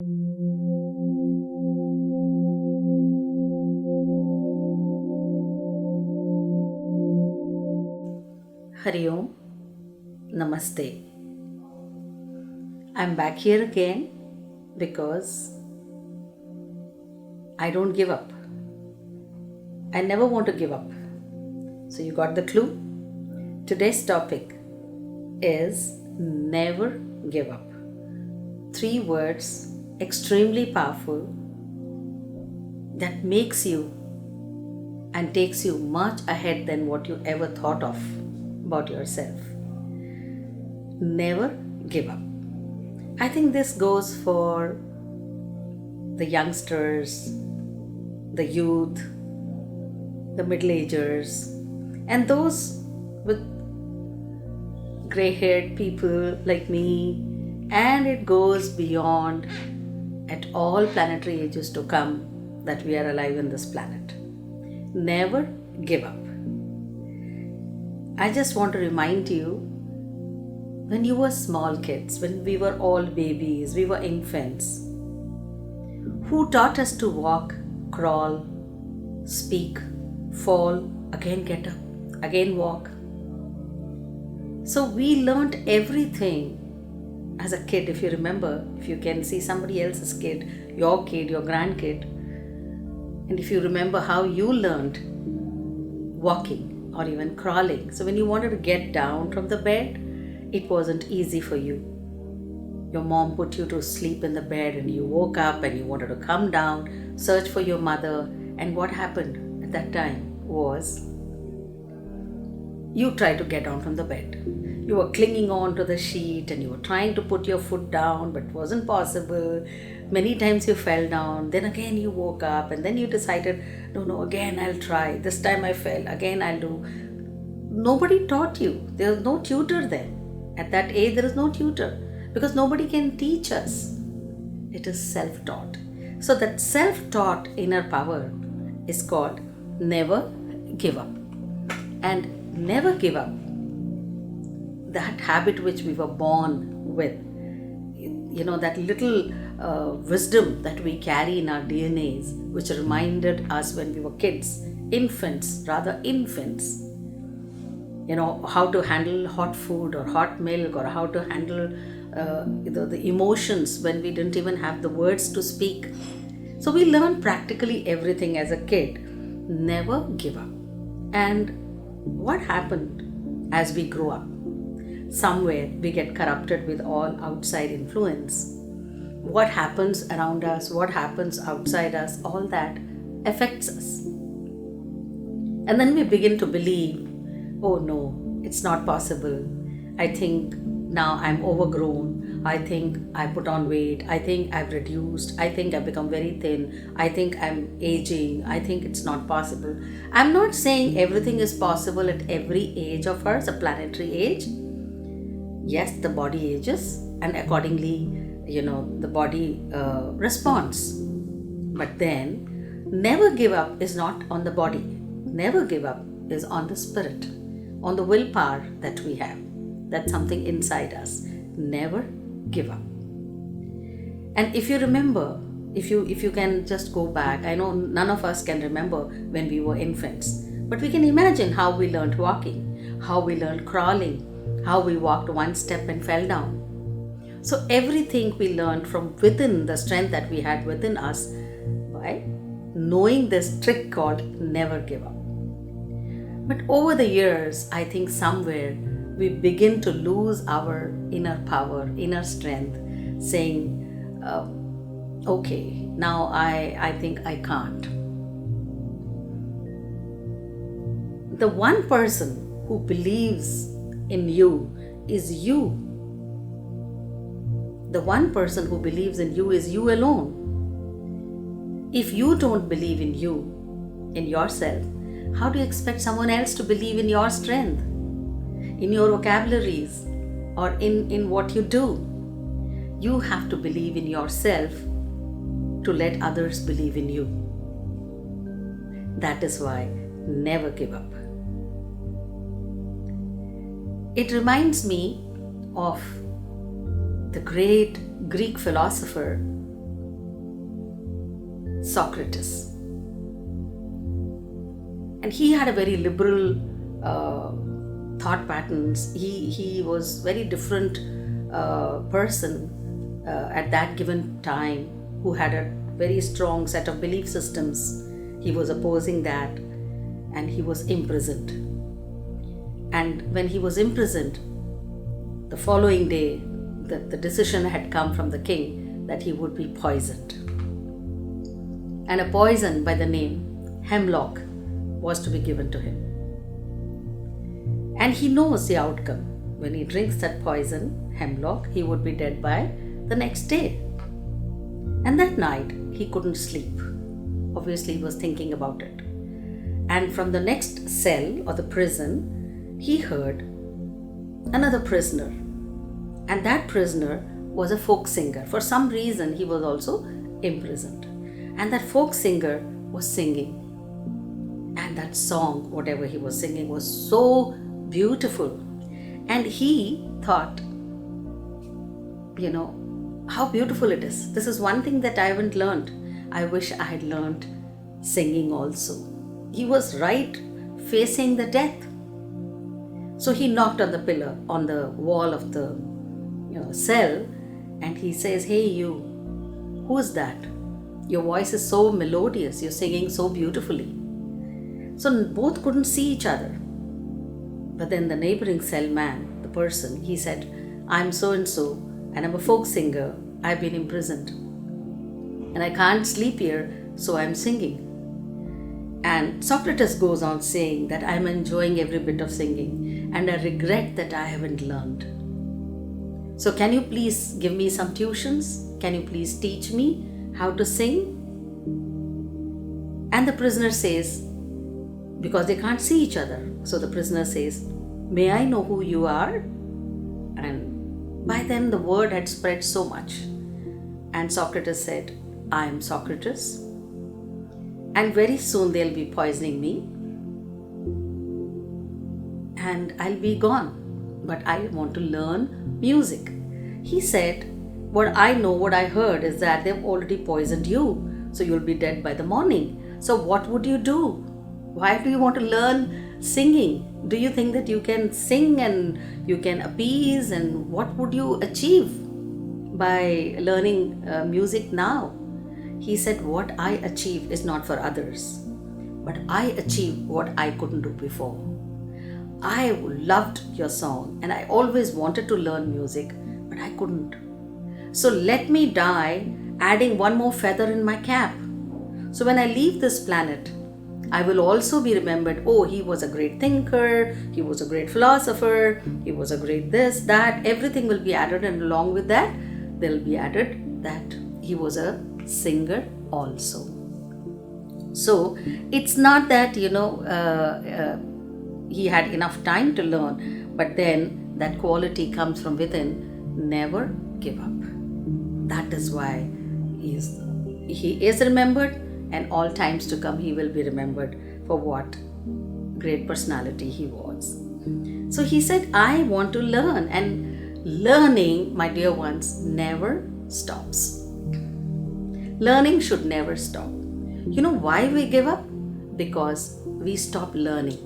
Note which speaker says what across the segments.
Speaker 1: Hari Om, Namaste. I'm back here again because I don't give up. I never want to give up. So, you got the clue? Today's topic is never give up. Three words extremely powerful that makes you and takes you much ahead than what you ever thought of about yourself. Never give up. I think this goes for the youngsters, the youth, the middle agers, and those with gray haired people like me, and it goes beyond at all planetary ages to come that we are alive in this planet. Never give up. I just want to remind you, when you were small kids, when we were all babies, we were infants, who taught us to walk, crawl, speak, fall, again get up, again walk. So we learnt everything as a kid. If you remember, if you can see somebody else's kid, your grandkid, and if you remember how you learned walking or even crawling. So when you wanted to get down from the bed, it wasn't easy for you. Your mom put you to sleep in the bed and you woke up and you wanted to come down, search for your mother. And what happened at that time was you tried to get down from the bed. You were clinging on to the sheet and you were trying to put your foot down, but it wasn't possible. Many times you fell down, then again you woke up, and then you decided, no, again I'll try. This time I fell, again I'll do. Nobody taught you. There was no tutor then. At that age, there is no tutor because nobody can teach us. It is self-taught. So that self-taught inner power is called never give up. And never give up, that habit which we were born with, that little wisdom that we carry in our DNAs, which reminded us when we were kids, infants, how to handle hot food or hot milk, or how to handle the emotions when we didn't even have the words to speak. So we learned practically everything as a kid. Never give up. And what happened as we grow up? Somewhere we get corrupted with all outside influence. What happens around us, what happens outside us, all that affects us. And then we begin to believe, oh no, it's not possible. I think now I'm overgrown. I think I put on weight. I think I've reduced. I think I've become very thin. I think I'm aging. I think it's not possible. I'm not saying everything is possible at every age of ours, a planetary age. Yes, the body ages, and accordingly, the body responds. But then, never give up is not on the body. Never give up is on the spirit, on the willpower that we have. That's something inside us. Never give up. And if you remember, if you can just go back, I know none of us can remember when we were infants, but we can imagine how we learned walking, how we learned crawling, how we walked one step and fell down. So everything we learned from within, the strength that we had within us, by knowing this trick called never give up. But over the years, I think somewhere we begin to lose our inner power, inner strength, saying, okay, now I think I can't. The one person who believes in you is you. The one person who believes in you is you alone. If you don't believe in you, in yourself, how do you expect someone else to believe in your strength, in your vocabularies, or in what you do? You have to believe in yourself to let others believe in you. That is why never give up. It reminds me of the great Greek philosopher Socrates. And he had a very liberal thought patterns. He was very different person at that given time, who had a very strong set of belief systems. He was opposing that, and he was imprisoned. And when he was imprisoned, the following day, the decision had come from the king that he would be poisoned. And a poison by the name hemlock was to be given to him. And he knows the outcome. When he drinks that poison, hemlock, he would be dead by the next day. And that night, he couldn't sleep. Obviously, he was thinking about it. And from the next cell or the prison, he heard another prisoner. And that prisoner was a folk singer. For some reason, he was also imprisoned. And that folk singer was singing. And that song, whatever he was singing, was so beautiful. And he thought, how beautiful it is. This is one thing that I haven't learned. I wish I had learned singing also. He was right facing the death. So he knocked on the pillar, on the wall of the cell, and he says, "Hey you, who's that? Your voice is so melodious, you're singing so beautifully." So both couldn't see each other. But then the neighboring cell man, the person, he said, "I'm so and so, and I'm a folk singer. I've been imprisoned. And I can't sleep here, so I'm singing." And Socrates goes on saying that I'm enjoying every bit of singing, and I regret that I haven't learned. So can you please give me some tuitions? Can you please teach me how to sing? And the prisoner says, because they can't see each other, so the prisoner says, "May I know who you are?" And by then the word had spread so much. And Socrates said, "I am Socrates, and very soon they'll be poisoning me, and I'll be gone, but I want to learn music." He said, "What I know, what I heard is that they've already poisoned you, so you'll be dead by the morning. So what would you do? Why do you want to learn singing? Do you think that you can sing and you can appease? And what would you achieve by learning music now?" He said, "What I achieve is not for others, but I achieve what I couldn't do before. I loved your song and I always wanted to learn music, but I couldn't. So let me die adding one more feather in my cap. So when I leave this planet, I will also be remembered, oh, he was a great thinker, he was a great philosopher, he was a great this, that, everything will be added, and along with that, they'll be added that he was a singer also." So it's not that, he had enough time to learn, but then that quality comes from within. Never give up. That is why he is remembered, and all times to come he will be remembered for what great personality he was. So he said, "I want to learn," and learning, my dear ones, never stops. Learning should never stop. You know why we give up? Because we stop learning.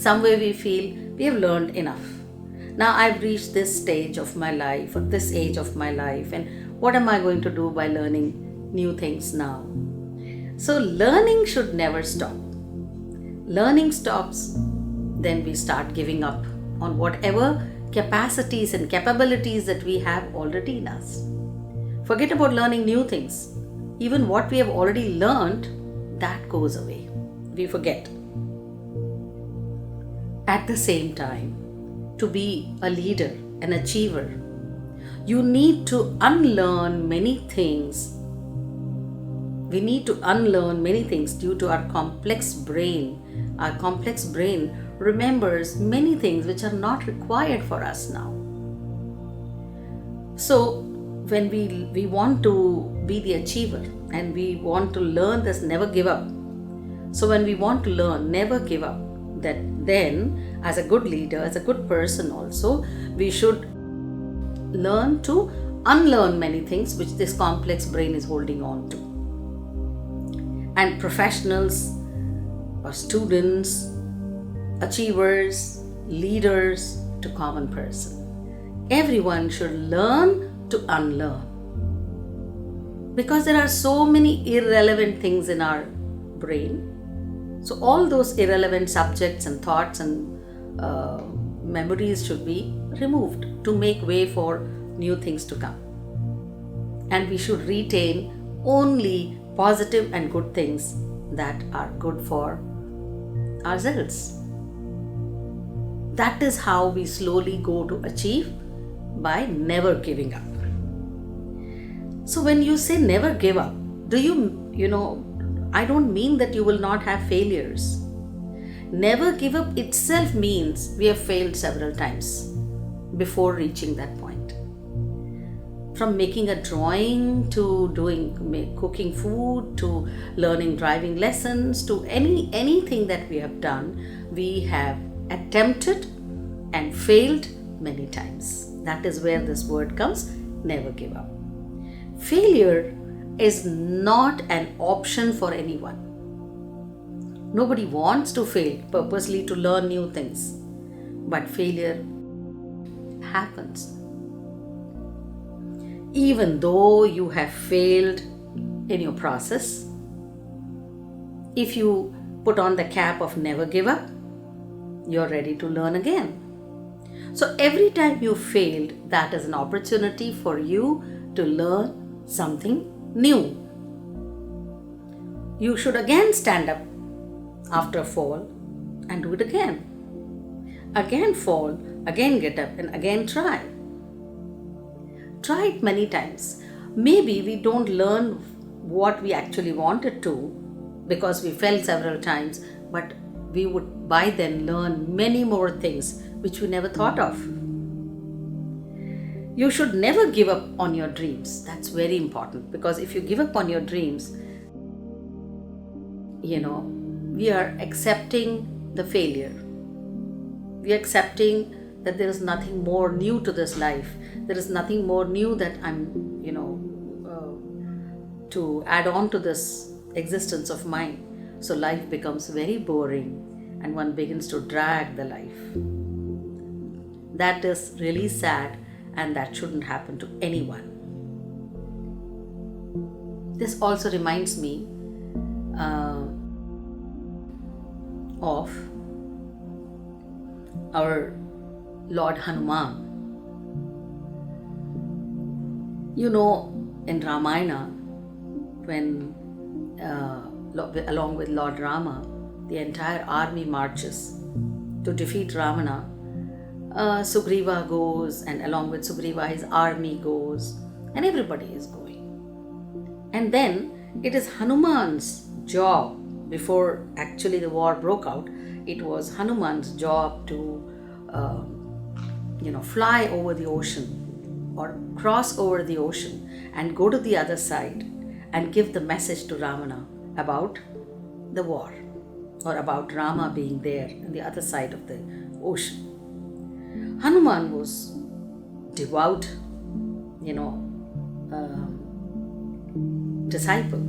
Speaker 1: Somewhere we feel we have learned enough. Now I've reached this stage of my life, or this age of my life, and what am I going to do by learning new things now? So learning should never stop. Learning stops, then we start giving up on whatever capacities and capabilities that we have already in us. Forget about learning new things. Even what we have already learned, that goes away. We forget. At the same time, to be a leader, an achiever, you need to unlearn many things. We need to unlearn many things due to our complex brain. Our complex brain remembers many things which are not required for us now. So when we want to be the achiever and we want to learn this, never give up. So when we want to learn, never give up, that then as a good leader, as a good person also, we should learn to unlearn many things which this complex brain is holding on to. and professionals or students, achievers, leaders to common person. Everyone should learn to unlearn. Because there are so many irrelevant things in our brain. So all those irrelevant subjects and thoughts and memories should be removed to make way for new things to come. And we should retain only positive and good things that are good for ourselves. That is how we slowly go to achieve, by never giving up. So when you say never give up, do I don't mean that you will not have failures. Never give up itself means we have failed several times before reaching that point. From making a drawing to cooking food to learning driving lessons to anything that we have done, we have attempted and failed many times. That is where this word comes, never give up. Failure is not an option for anyone. Nobody wants to fail purposely to learn new things. But failure happens. Even though you have failed in your process, if you put on the cap of never give up, you're ready to learn again. So every time you failed, that is an opportunity for you to learn something new. You should again stand up after a fall and do it again. Again fall, again get up and again try. Try it many times. Maybe we don't learn what we actually wanted to because we fell several times, but we would by then learn many more things which we never thought of. You should never give up on your dreams. That's very important, because if you give up on your dreams, we are accepting the failure. We are accepting that there is nothing more new to this life. There is nothing more new that I'm, to add on to this existence of mine. So life becomes very boring and one begins to drag the life. That is really sad, and that shouldn't happen to anyone. This also reminds me of our Lord Hanuman. In Ramayana, when along with Lord Rama, the entire army marches to defeat Ravana, Sugriva goes, and along with Sugriva his army goes, and everybody is going. And then it is Hanuman's job, before actually the war broke out, it was Hanuman's job to fly over the ocean or cross over the ocean and go to the other side and give the message to Ravana about the war, or about Rama being there on the other side of the ocean. Hanuman was devout, disciple.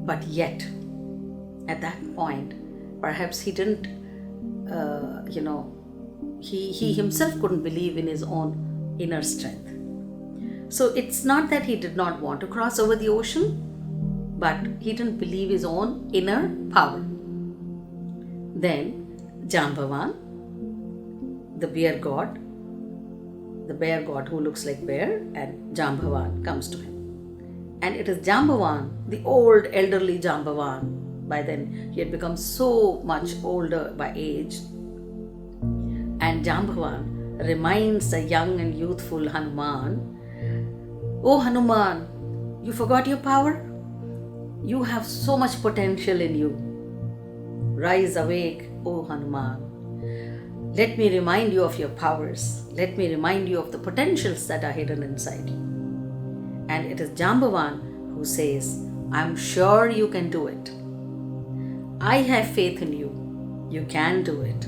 Speaker 1: But yet, at that point, perhaps he didn't, he himself couldn't believe in his own inner strength. So it's not that he did not want to cross over the ocean, but he didn't believe his own inner power. Then Jambavan, the bear god who looks like bear, and Jambavan comes to him. And it is Jambavan, the old elderly Jambavan. By then he had become so much older by age. And Jambavan reminds the young and youthful Hanuman, "Oh Hanuman, you forgot your power? You have so much potential in you. Rise awake, O Hanuman. Let me remind you of your powers. Let me remind you of the potentials that are hidden inside you." And it is Jambavan who says, "I'm sure you can do it. I have faith in you. You can do it."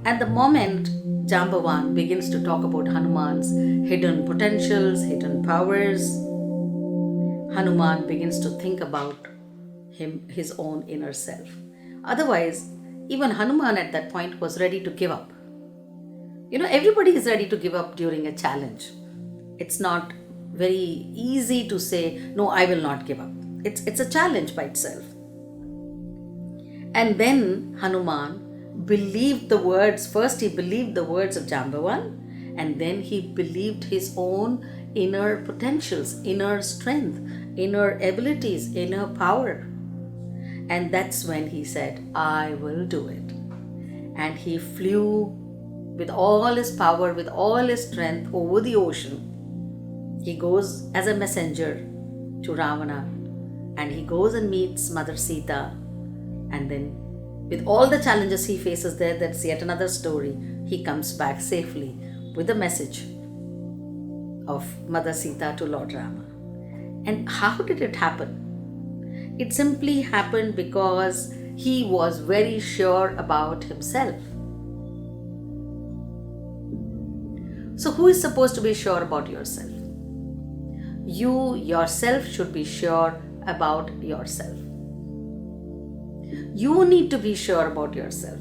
Speaker 1: At the moment Jambavan begins to talk about Hanuman's hidden potentials, hidden powers, Hanuman begins to think about his own inner self. Otherwise, even Hanuman at that point was ready to give up. Everybody is ready to give up during a challenge. It's not very easy to say, no, I will not give up. It's a challenge by itself. And then Hanuman believed the words. First, he believed the words of Jambavan, and then he believed his own inner potentials, inner strength, inner abilities, inner power. And that's when he said, I will do it. And he flew with all his power, with all his strength over the ocean. He goes as a messenger to Ravana, and he goes and meets Mother Sita. And then, with all the challenges he faces there, that's yet another story, he comes back safely with the message of Mother Sita to Lord Rama. And how did it happen? It simply happened because he was very sure about himself. So, who is supposed to be sure about yourself? You yourself should be sure about yourself. You need to be sure about yourself.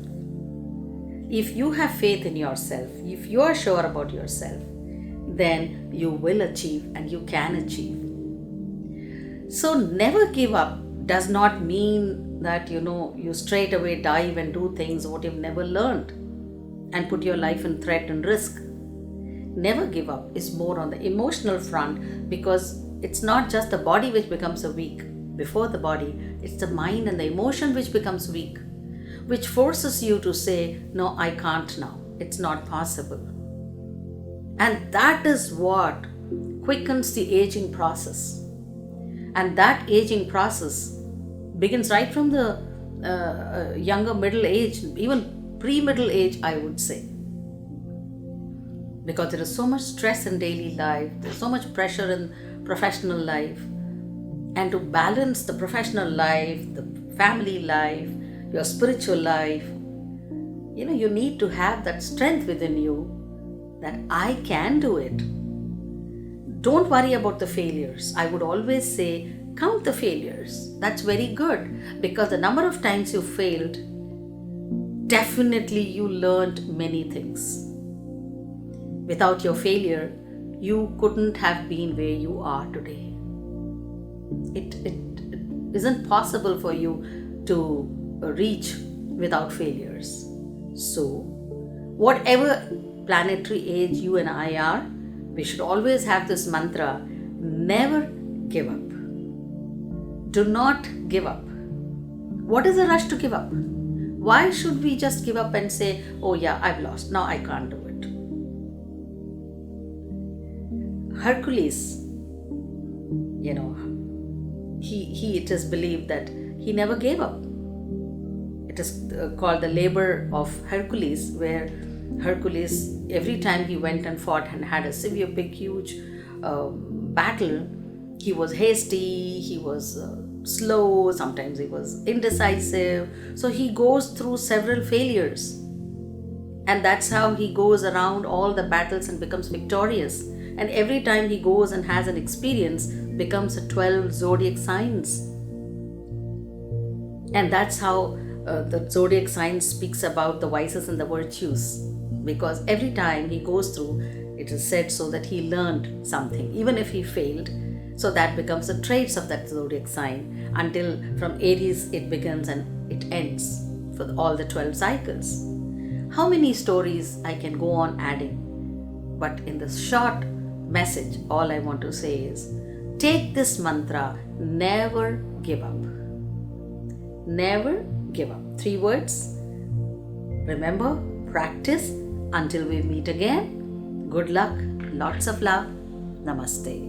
Speaker 1: If you have faith in yourself, if you are sure about yourself, then you will achieve and you can achieve. So never give up does not mean that you straight away dive and do things what you've never learned and put your life in threat and risk. Never give up is more on the emotional front, because it's not just the body which becomes weak. Before the body, it's the mind and the emotion which becomes weak, which forces you to say, no, I can't now. It's not possible. And that is what quickens the aging process. And that aging process begins right from the younger middle age, even pre-middle age, I would say. Because there is so much stress in daily life, there's so much pressure in professional life. And to balance the professional life, the family life, your spiritual life, you need to have that strength within you that I can do it. Don't worry about the failures. I would always say, count the failures. That's very good, because the number of times you failed, definitely you learned many things. Without your failure, you couldn't have been where you are today. It isn't possible for you to reach without failures. So, whatever planetary age you and I are, we should always have this mantra: never give up. Do not give up. What is the rush to give up? Why should we just give up and say, oh yeah, I've lost, now I can't do it? Hercules, it is believed that he never gave up. It is called the labor of Hercules, where Hercules, every time he went and fought and had a severe, big, huge battle, he was hasty, he was slow, sometimes he was indecisive. So he goes through several failures. And that's how he goes around all the battles and becomes victorious. And every time he goes and has an experience, becomes a 12 zodiac signs. And that's how the zodiac sign speaks about the vices and the virtues. Because every time he goes through, it is said so that he learned something, even if he failed. So that becomes the traits of that zodiac sign, until from Aries it begins and it ends for all the 12 cycles. How many stories I can go on adding? But in this short message, all I want to say is, take this mantra: never give up. Never give up. 3 words. Remember, practice. Until we meet again, good luck, lots of love. Namaste.